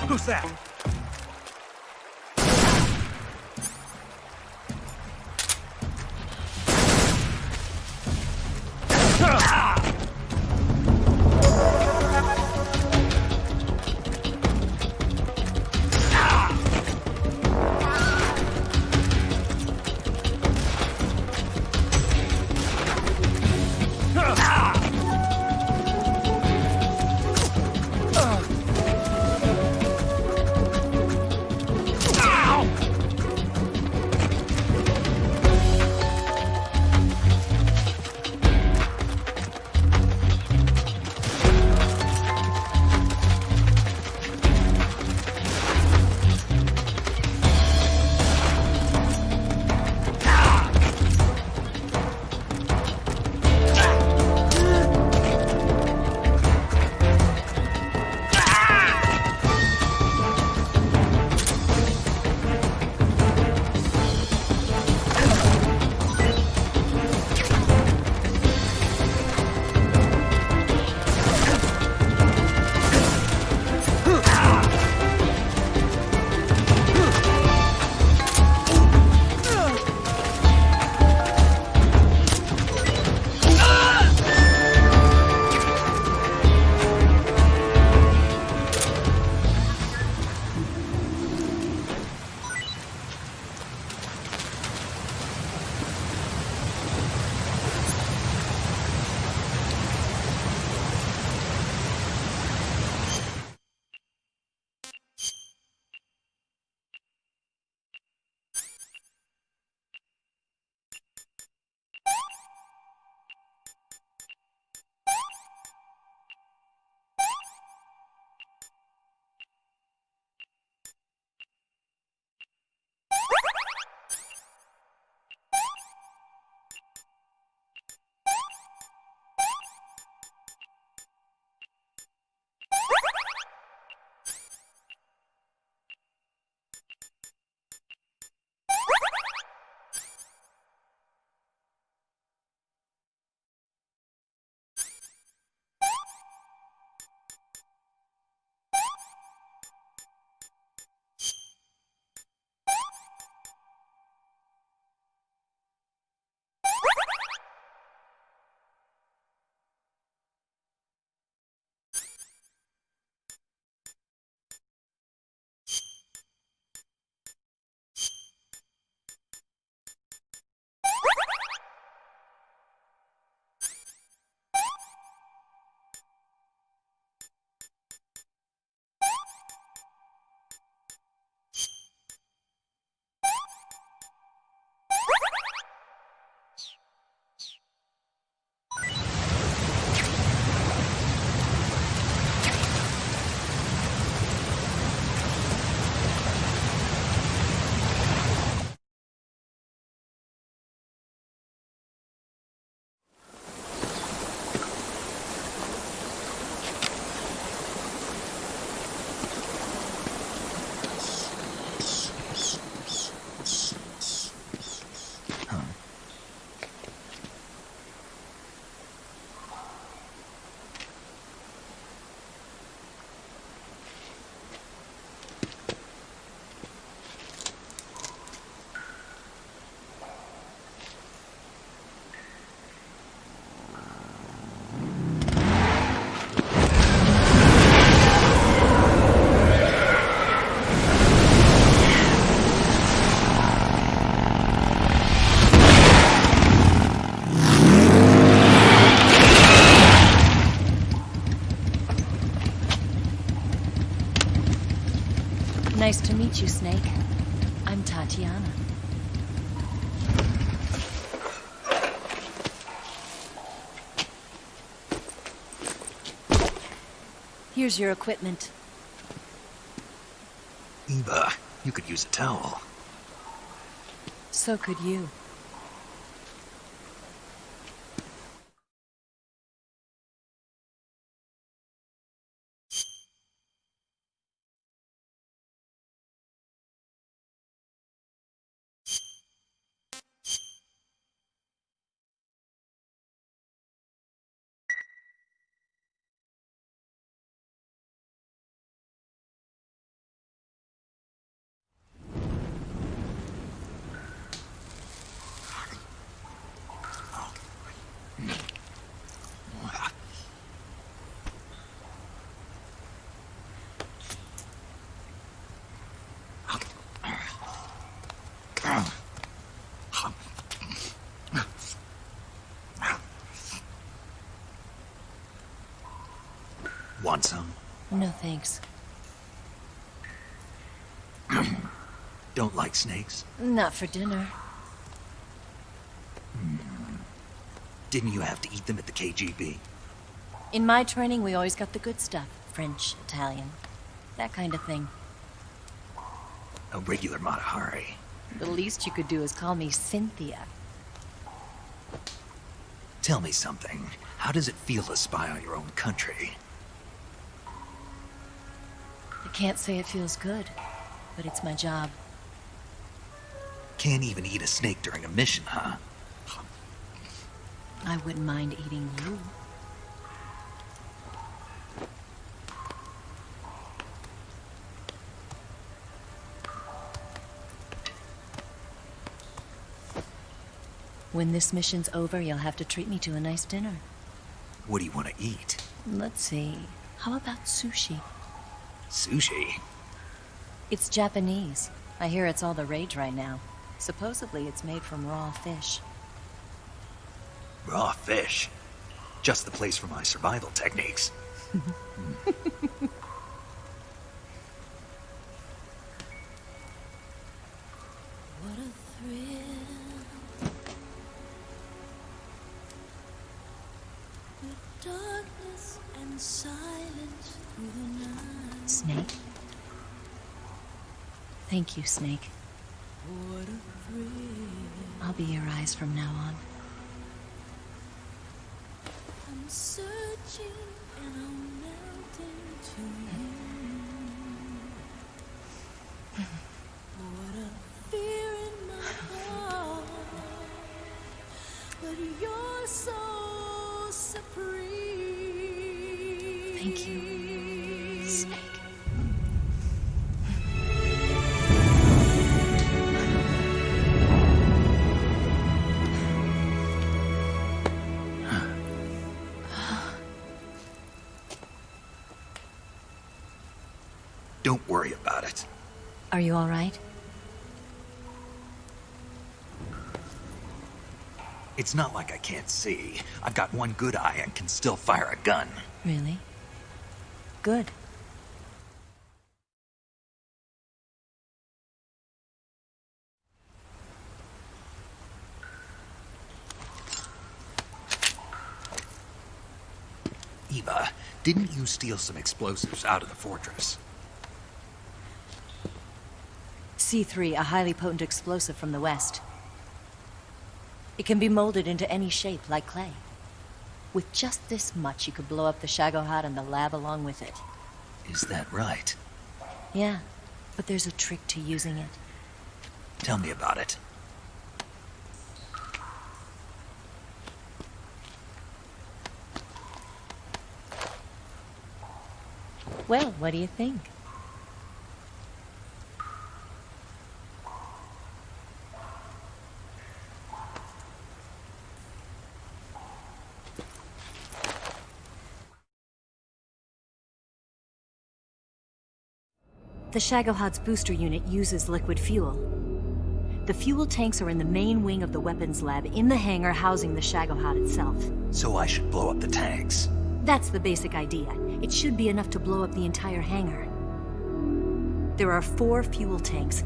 Who's that? Nice to meet you, Snake. I'm Tatiana. Here's your equipment. Eva, you could use a towel. So could you. Want some? No thanks. Don't like snakes? Not for dinner. Didn't you have to eat them at the KGB? In my training, we always got the good stuff. French, Italian, that kind of thing. A regular Matahari. The least you could do is call me Cynthia. Tell me something. How does it feel to spy on your own country? I can't say it feels good, but it's my job. Can't even eat a snake during a mission, huh? I wouldn't mind eating you. When this mission's over, you'll have to treat me to a nice dinner. What do you want to eat? Let's see. How about sushi? Sushi? It's Japanese. I hear it's all the rage right now. Supposedly it's made from raw fish. Raw fish? Just the place for my survival techniques. What a thrill. With darkness and silence through the night. Snake? Thank you, Snake. What a thrill. I'll be your eyes from now on. I'm searching and I'm melting to you. What a fear in my heart, but you're so supreme. Thank you, Snake. Don't worry about it. Are you all right? It's not like I can't see. I've got one good eye and can still fire a gun. Really? Good. Eva, didn't you steal some explosives out of the fortress? C3, a highly potent explosive from the west. It can be molded into any shape, like clay. With just this much, you could blow up the Shagohod and the lab along with it. Is that right? Yeah, but there's a trick to using it. Tell me about it. Well, what do you think? The Shagohod's booster unit uses liquid fuel. The fuel tanks are in the main wing of the weapons lab in the hangar housing the Shagohod itself. So I should blow up the tanks. That's the basic idea. It should be enough to blow up the entire hangar. There are 4 fuel tanks.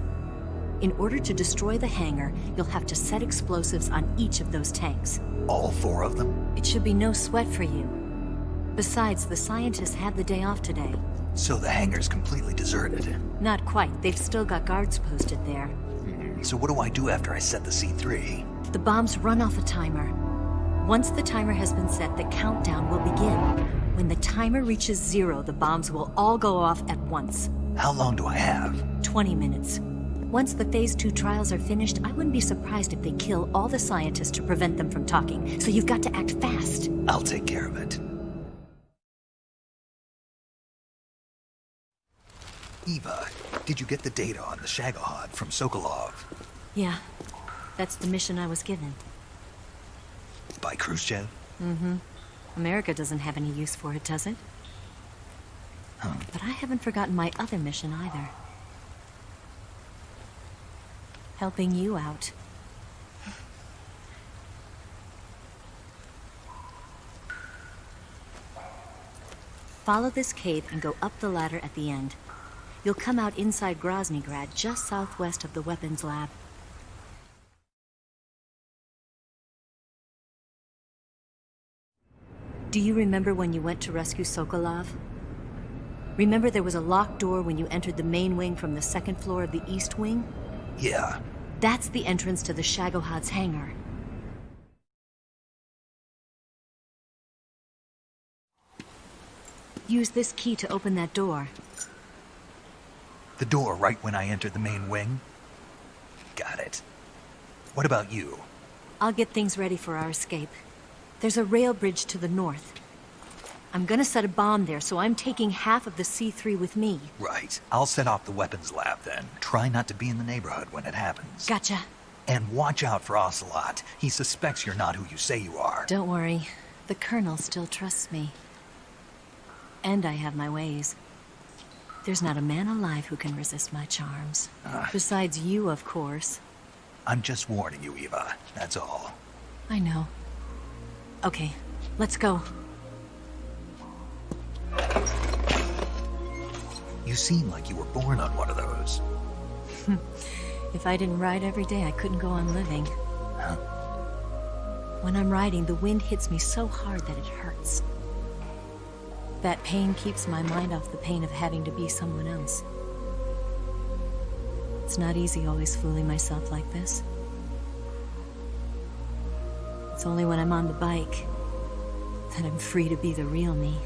In order to destroy the hangar, you'll have to set explosives on each of those tanks. All 4 of them? It should be no sweat for you. Besides, the scientists had the day off today. So the hangar's completely deserted. Not quite. They've still got guards posted there. So what do I do after I set the C3? The bombs run off a timer. Once the timer has been set, the countdown will begin. When the timer reaches 0, the bombs will all go off at once. How long do I have? 20 minutes. Once the Phase 2 trials are finished, I wouldn't be surprised if they kill all the scientists to prevent them from talking. So you've got to act fast. I'll take care of it. Eva, did you get the data on the Shagohod from Sokolov? Yeah, that's the mission I was given. By Khrushchev? Mm-hmm. America doesn't have any use for it, does it? Huh. But I haven't forgotten my other mission either. Helping you out. Follow this cave and go up the ladder at the end. You'll come out inside Groznygrad, just southwest of the weapons lab. Do you remember when you went to rescue Sokolov? Remember there was a locked door when you entered the main wing from the second floor of the east wing? Yeah. That's the entrance to the Shagohod's hangar. Use this key to open that door. The door right when I entered the main wing? Got it. What about you? I'll get things ready for our escape. There's a rail bridge to the north. I'm gonna set a bomb there, so I'm taking half of the C3 with me. Right. I'll set off the weapons lab then. Try not to be in the neighborhood when it happens. Gotcha. And watch out for Ocelot. He suspects you're not who you say you are. Don't worry. The Colonel still trusts me. And I have my ways. There's not a man alive who can resist my charms. Besides you, of course. I'm just warning you, Eva. That's all. I know. Okay, let's go. You seem like you were born on one of those. If I didn't ride every day, I couldn't go on living. Huh? When I'm riding, the wind hits me so hard that it hurts. That pain keeps my mind off the pain of having to be someone else. It's not easy always fooling myself like this. It's only when I'm on the bike that I'm free to be the real me.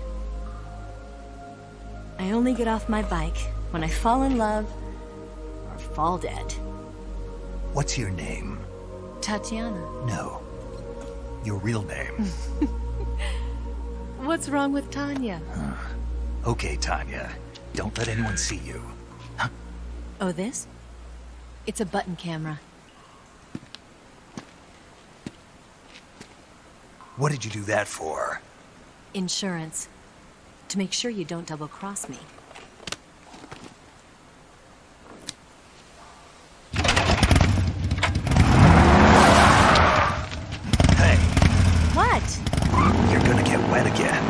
I only get off my bike when I fall in love or fall dead. What's your name? Tatiana. No. Your real name. What's wrong with Tanya? Okay, Tanya. Don't let anyone see you. Huh? Oh, this? It's a button camera. What did you do that for? Insurance. To make sure you don't double-cross me. Hey. What? You're gonna get wet again.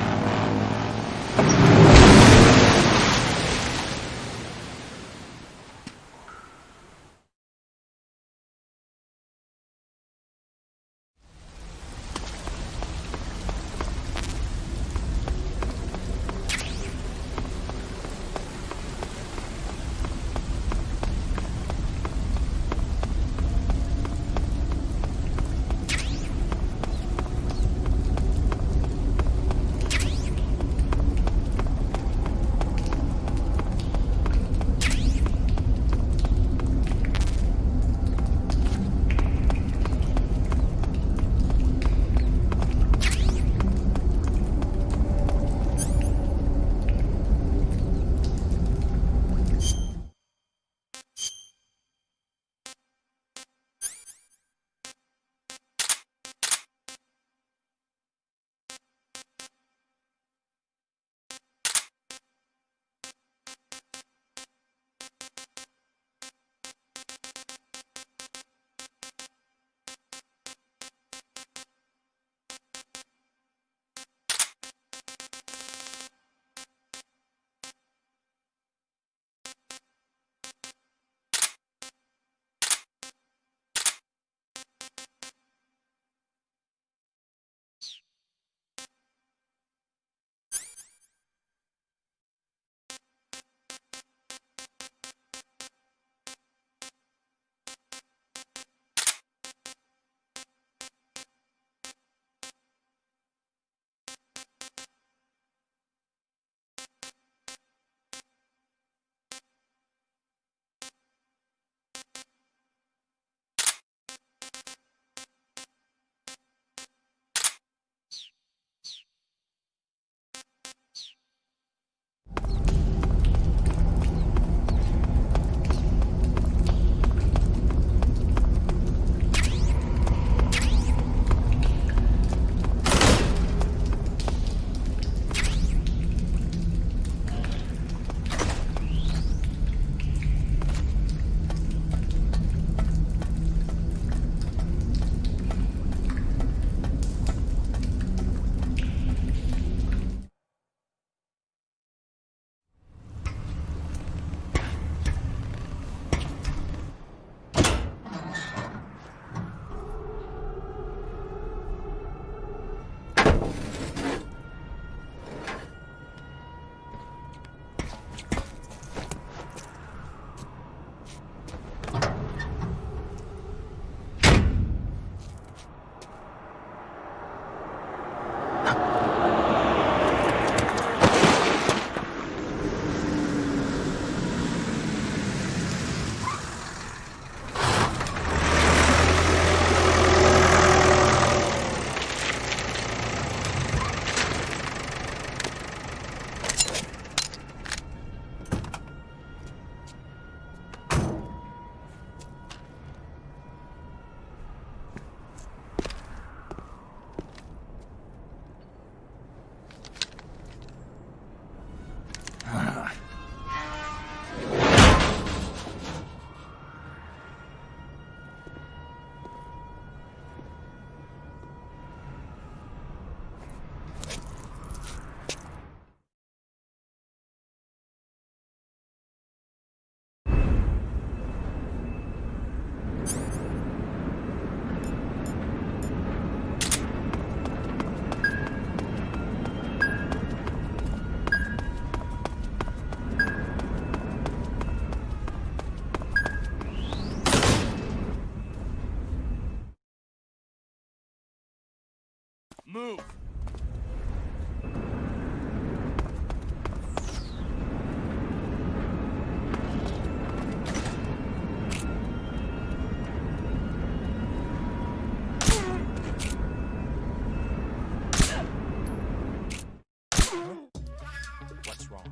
What's wrong?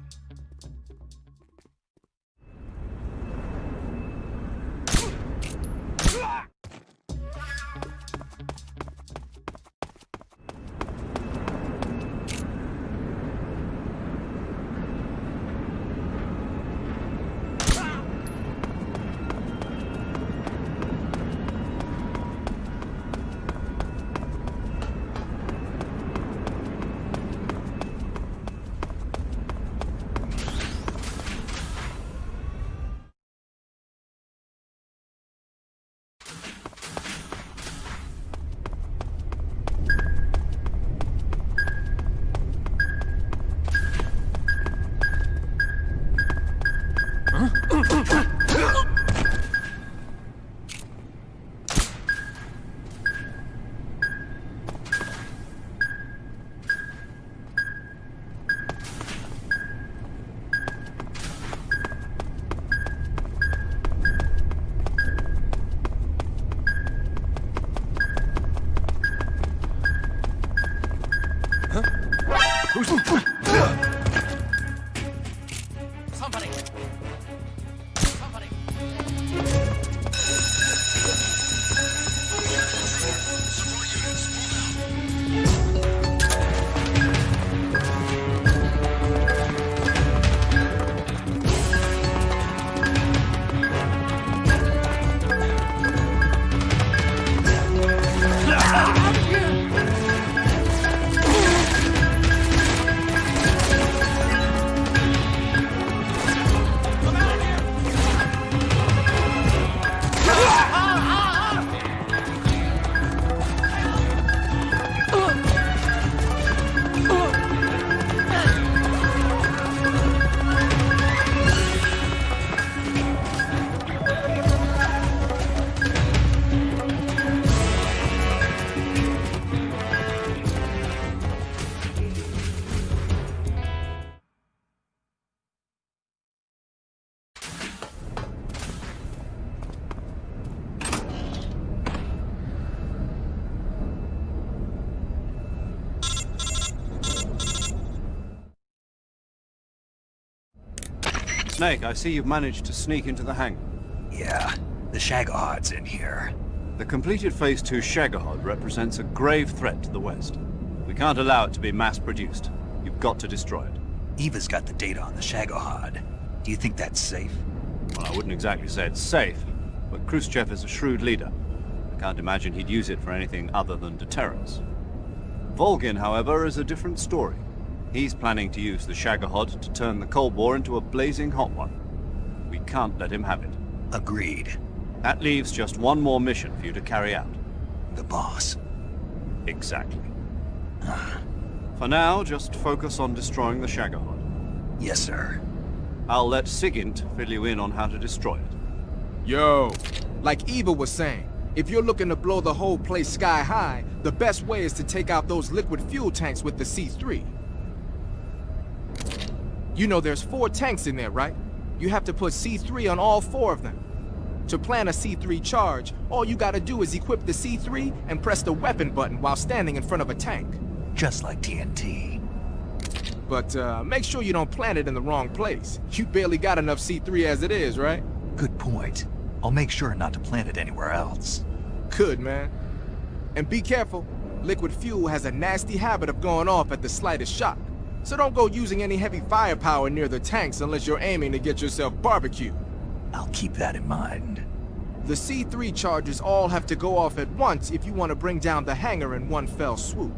Somebody! Somebody! Snake, I see you've managed to sneak into the hangar. Yeah, the Shagohod's in here. The completed Phase 2 Shagohod represents a grave threat to the West. We can't allow it to be mass-produced. You've got to destroy it. Eva's got the data on the Shagohod. Do you think that's safe? Well, I wouldn't exactly say it's safe, but Khrushchev is a shrewd leader. I can't imagine he'd use it for anything other than deterrence. Volgin, however, is a different story. He's planning to use the Shagohod to turn the Cold War into a blazing hot one. We can't let him have it. Agreed. That leaves just one more mission for you to carry out. The boss. Exactly. For now, just focus on destroying the Shagohod. Yes, sir. I'll let Sigint fill you in on how to destroy it. Yo, like Eva was saying, if you're looking to blow the whole place sky high, the best way is to take out those liquid fuel tanks with the C3. You know there's 4 tanks in there, right? You have to put C3 on all 4 of them. To plan a C3 charge, all you gotta do is equip the C3 and press the weapon button while standing in front of a tank. Just like TNT. But make sure you don't plant it in the wrong place. You barely got enough C3 as it is, right? Good point. I'll make sure not to plant it anywhere else. Good, man. And be careful. Liquid fuel has a nasty habit of going off at the slightest shock. So don't go using any heavy firepower near the tanks unless you're aiming to get yourself barbecued. I'll keep that in mind. The C3 charges all have to go off at once if you want to bring down the hangar in one fell swoop.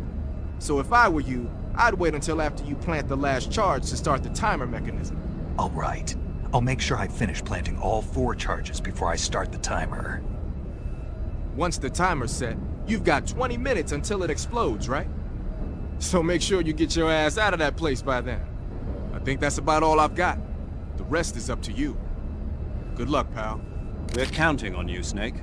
So if I were you, I'd wait until after you plant the last charge to start the timer mechanism. All right. I'll make sure I finish planting all 4 charges before I start the timer. Once the timer's set, you've got 20 minutes until it explodes, right? So make sure you get your ass out of that place by then. I think that's about all I've got. The rest is up to you. Good luck, pal. We're counting on you, Snake.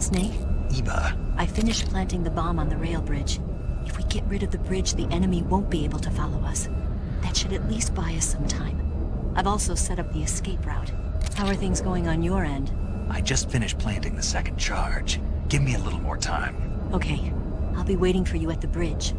Snake? Eva, I finished planting the bomb on the rail bridge. If we get rid of the bridge, the enemy won't be able to follow us. That should at least buy us some time. I've also set up the escape route. How are things going on your end? I just finished planting the second charge. Give me a little more time. Okay. I'll be waiting for you at the bridge.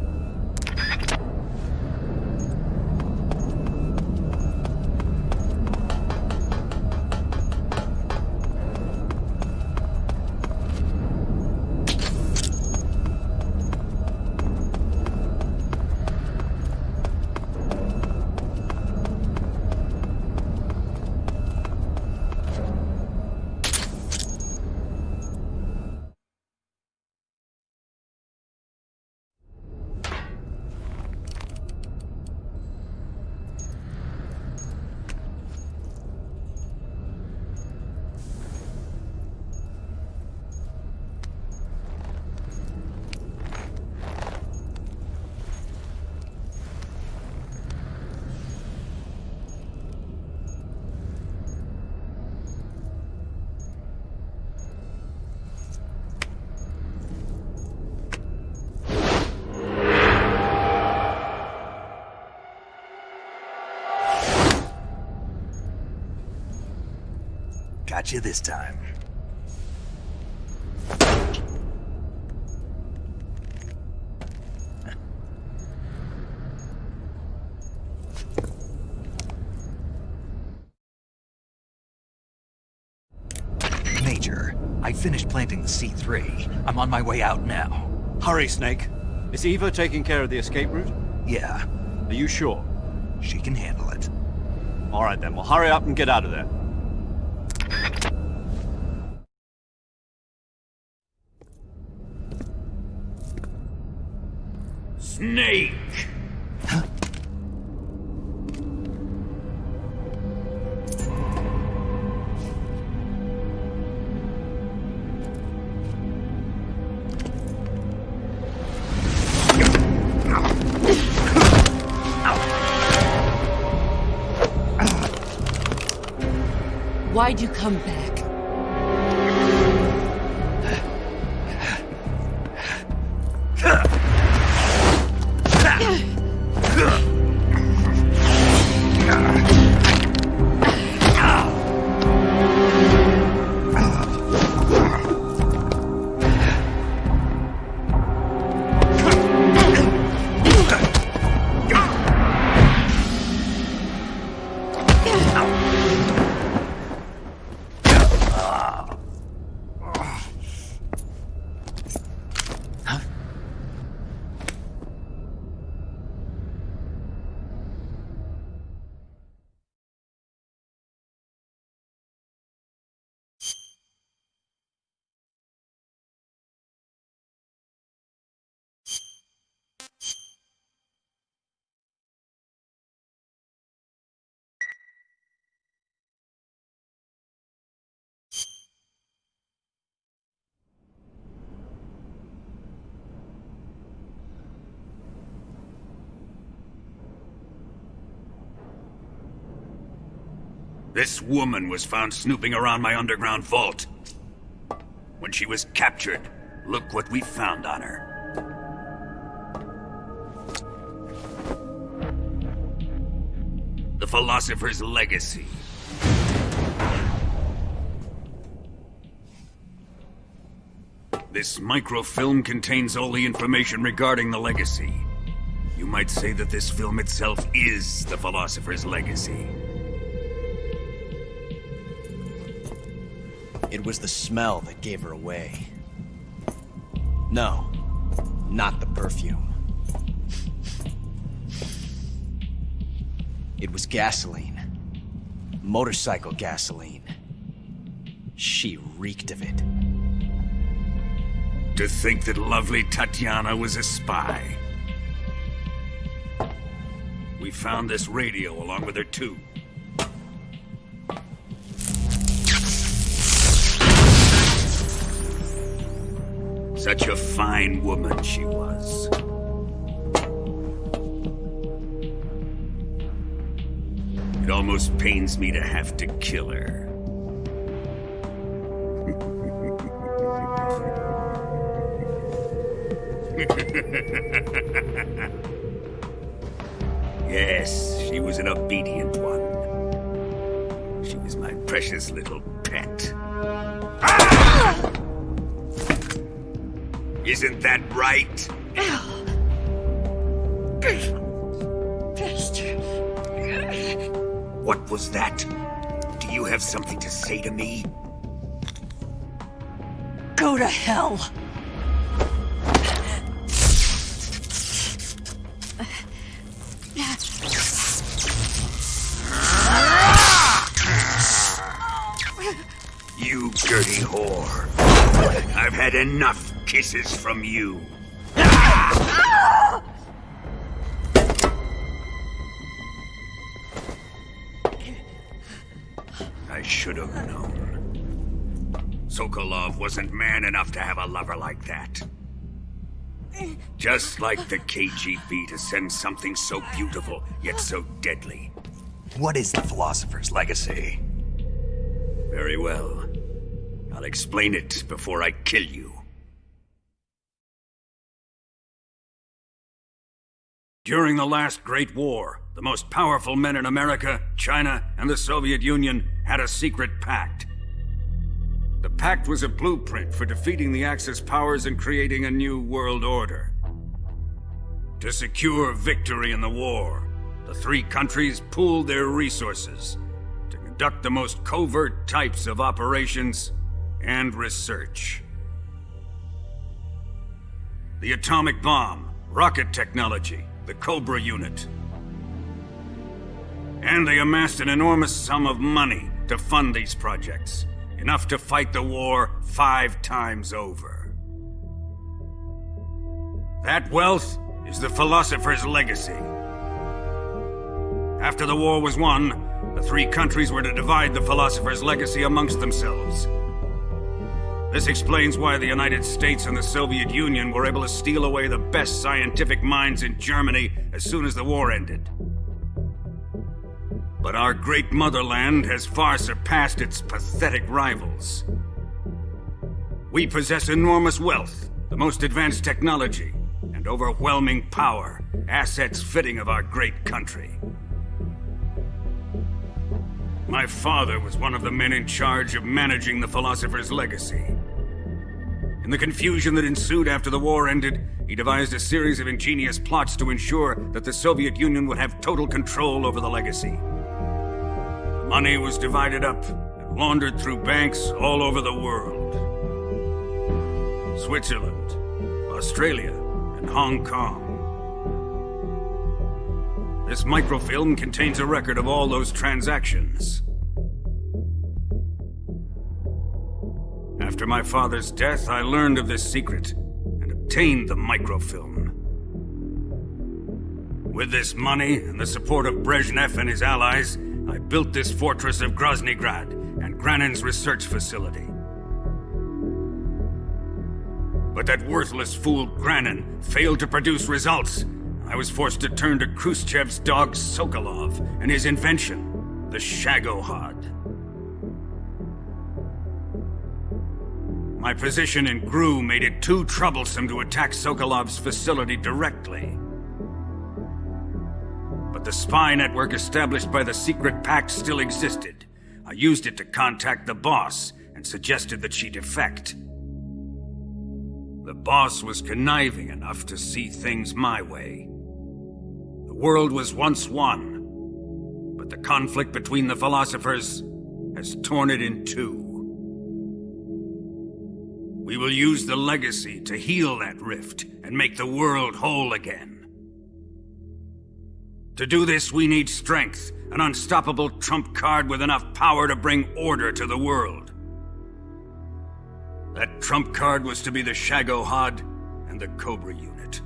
Got you this time. Major, I finished planting the C3. I'm on my way out now. Hurry, Snake. Is Eva taking care of the escape route? Yeah, Are you sure? she can handle it. All right then, well hurry up and get out of there. Snake! Why'd you come back? This woman was found snooping around my underground vault. When she was captured, look what we found on her. The Philosopher's Legacy. This microfilm contains all the information regarding the Legacy. You might say that this film itself is the Philosopher's Legacy. It was the smell that gave her away. No, not the perfume. It was gasoline. Motorcycle gasoline. She reeked of it. To think that lovely Tatiana was a spy. We found this radio along with her too. Such a fine woman she was. It almost pains me to have to kill her. Yes, she was an obedient one. She was my precious little pet. Ah! Isn't that right? What was that? Do you have something to say to me? Go to hell. You dirty whore. I've had enough kisses from you. I should have known. Sokolov wasn't man enough to have a lover like that. Just like the KGB to send something so beautiful, yet so deadly. What is the philosopher's legacy? Very well. I'll explain it before I kill you. During the last Great War, the most powerful men in America, China, and the Soviet Union had a secret pact. The pact was a blueprint for defeating the Axis powers and creating a new world order. To secure victory in the war, the three countries pooled their resources to conduct the most covert types of operations and research. The atomic bomb, rocket technology, the Cobra unit. And they amassed an enormous sum of money to fund these projects, enough to fight the war 5 times over. That wealth is the philosopher's legacy. After the war was won, the three countries were to divide the philosopher's legacy amongst themselves. This explains why the United States and the Soviet Union were able to steal away the best scientific minds in Germany as soon as the war ended. But our great motherland has far surpassed its pathetic rivals. We possess enormous wealth, the most advanced technology, and overwhelming power, assets fitting of our great country. My father was one of the men in charge of managing the philosopher's legacy. In the confusion that ensued after the war ended, he devised a series of ingenious plots to ensure that the Soviet Union would have total control over the legacy. The money was divided up and laundered through banks all over the world. Switzerland, Australia, and Hong Kong. This microfilm contains a record of all those transactions. After my father's death, I learned of this secret and obtained the microfilm. With this money and the support of Brezhnev and his allies, I built this fortress of Groznygrad and Granin's research facility. But that worthless fool Granin failed to produce results. I was forced to turn to Khrushchev's dog Sokolov and his invention, the Shagohod. My position in GRU made it too troublesome to attack Sokolov's facility directly. But the spy network established by the secret pact still existed. I used it to contact the boss and suggested that she defect. The boss was conniving enough to see things my way. The world was once one, but the conflict between the philosophers has torn it in two. We will use the legacy to heal that rift and make the world whole again. To do this, we need strength, an unstoppable trump card with enough power to bring order to the world. That trump card was to be the Shagohod and the Cobra unit.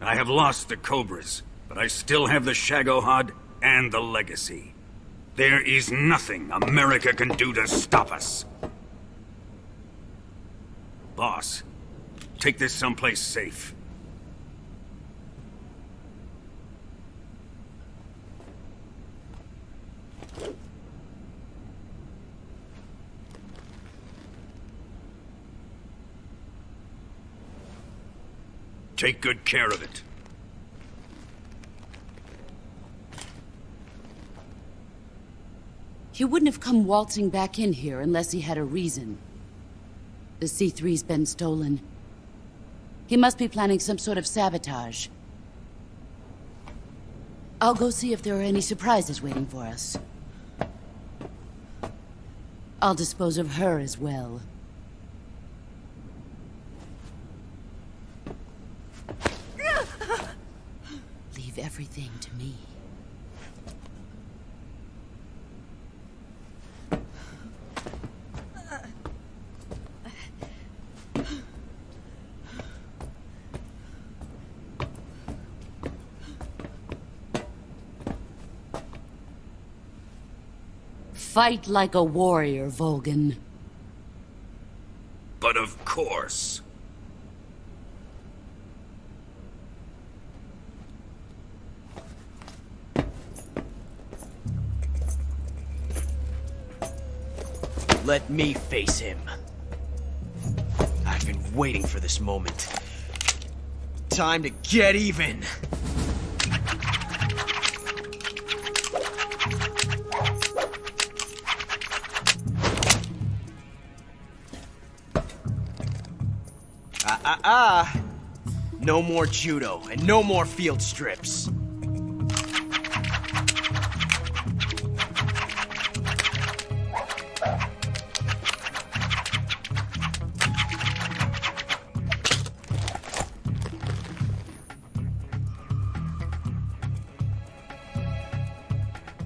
I have lost the Cobras, but I still have the Shagohod and the legacy. There is nothing America can do to stop us. Boss, take this someplace safe. Take good care of it. He wouldn't have come waltzing back in here unless he had a reason. The C-3's been stolen. He must be planning some sort of sabotage. I'll go see if there are any surprises waiting for us. I'll dispose of her as well. Leave everything to me. Fight like a warrior, Volgin. But of course. Let me face him. I've been waiting for this moment. Time to get even. No more judo, and no more field strips.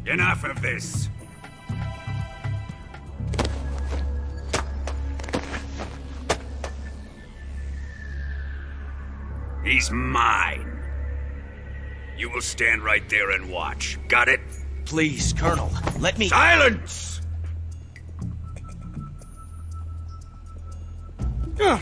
Enough of this. He's mine. You will stand right there and watch. Got it? Please, Colonel, let me— Silence! Huh?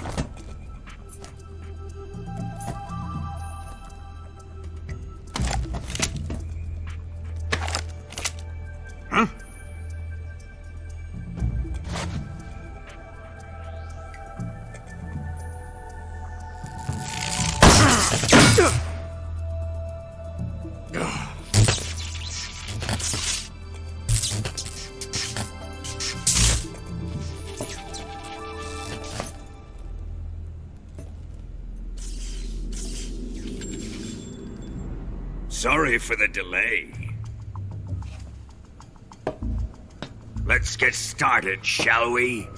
Sorry for the delay. Let's get started, shall we?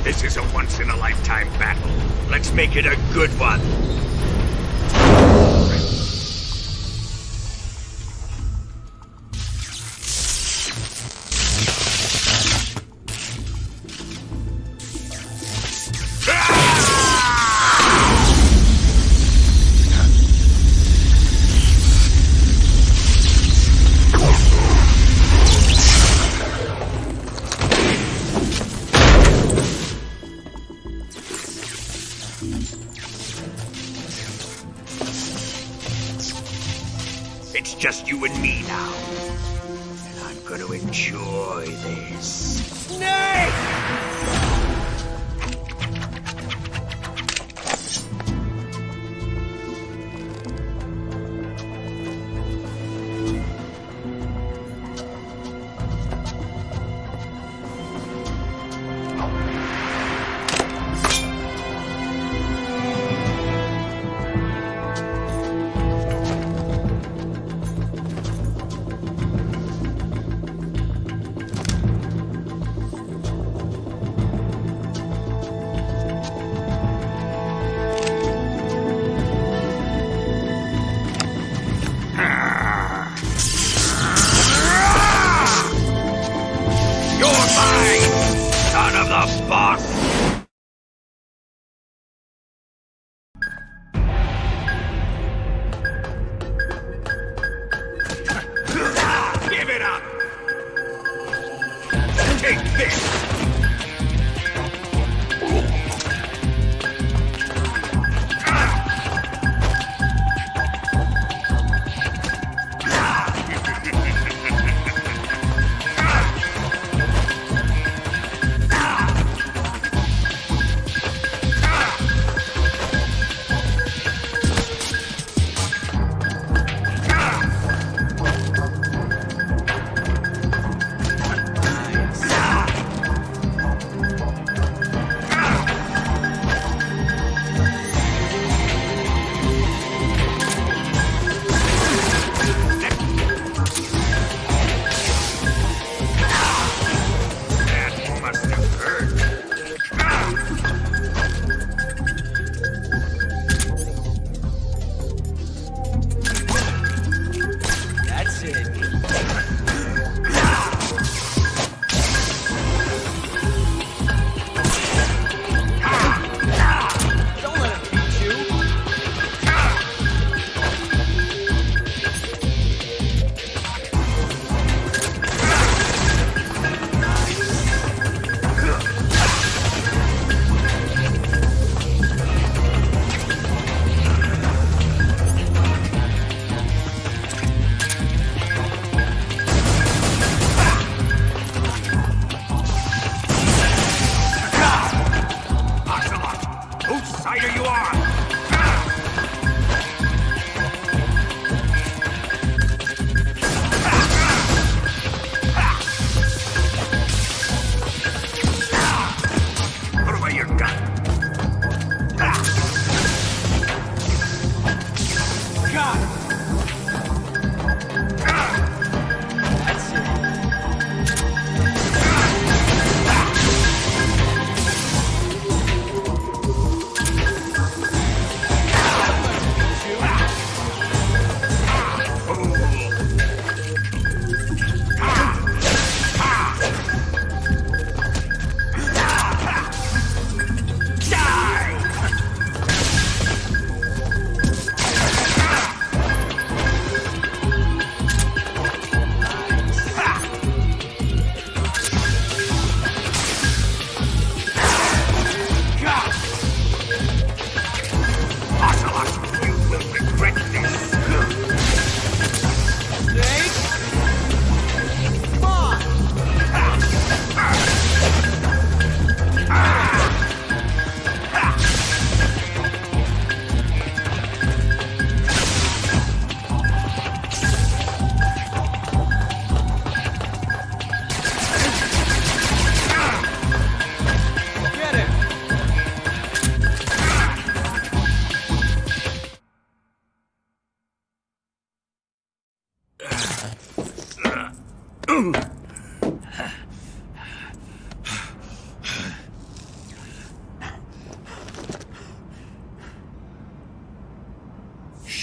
This is a once-in-a-lifetime battle. Let's make it a good one. It's just you and me now. And I'm gonna enjoy this. Snake!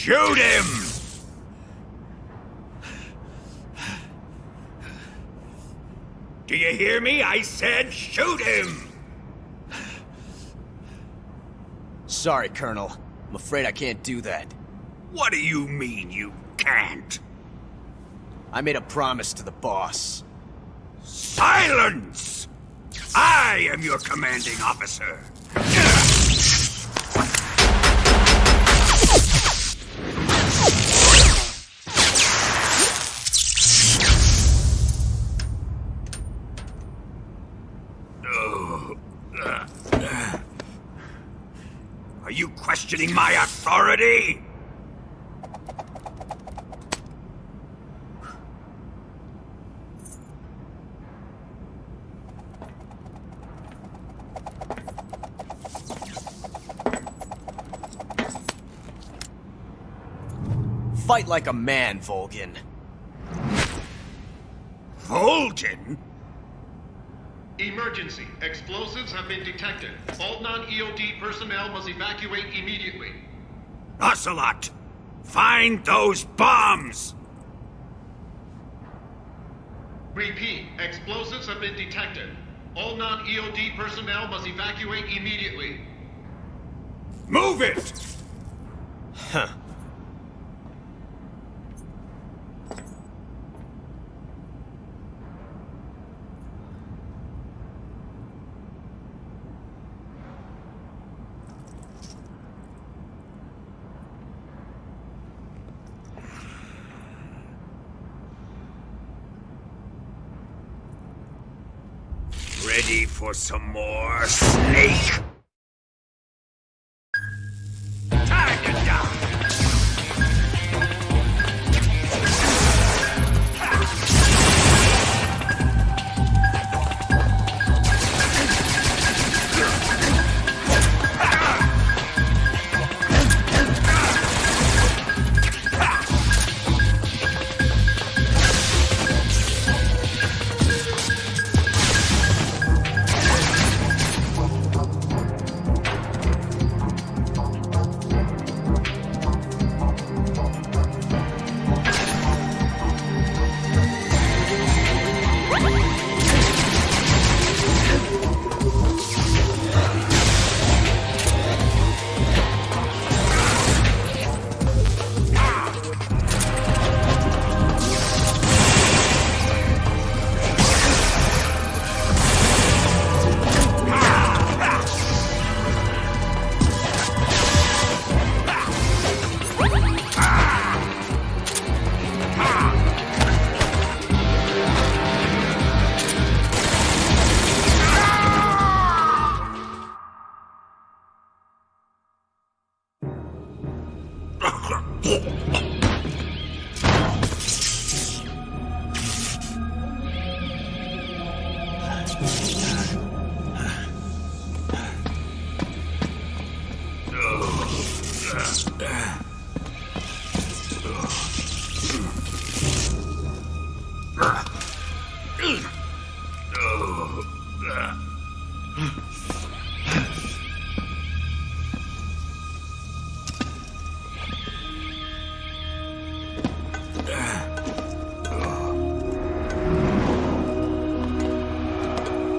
Shoot him! Do you hear me? I said shoot him! Sorry, Colonel. I'm afraid I can't do that. What do you mean you can't? I made a promise to the boss. Silence! I am your commanding officer. Are you questioning my authority? Fight like a man, Volgin. Volgin? Emergency. Explosives have been detected. All non-EOD personnel must evacuate immediately. Ocelot! Find those bombs! Repeat. Explosives have been detected. All non-EOD personnel must evacuate immediately. Move it! Huh. Ready for some more, Snake? Time to die!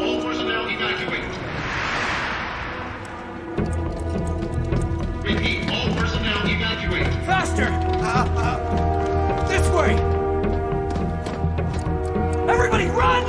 All personnel evacuate. Repeat. All personnel evacuate. Faster! This way! Everybody run!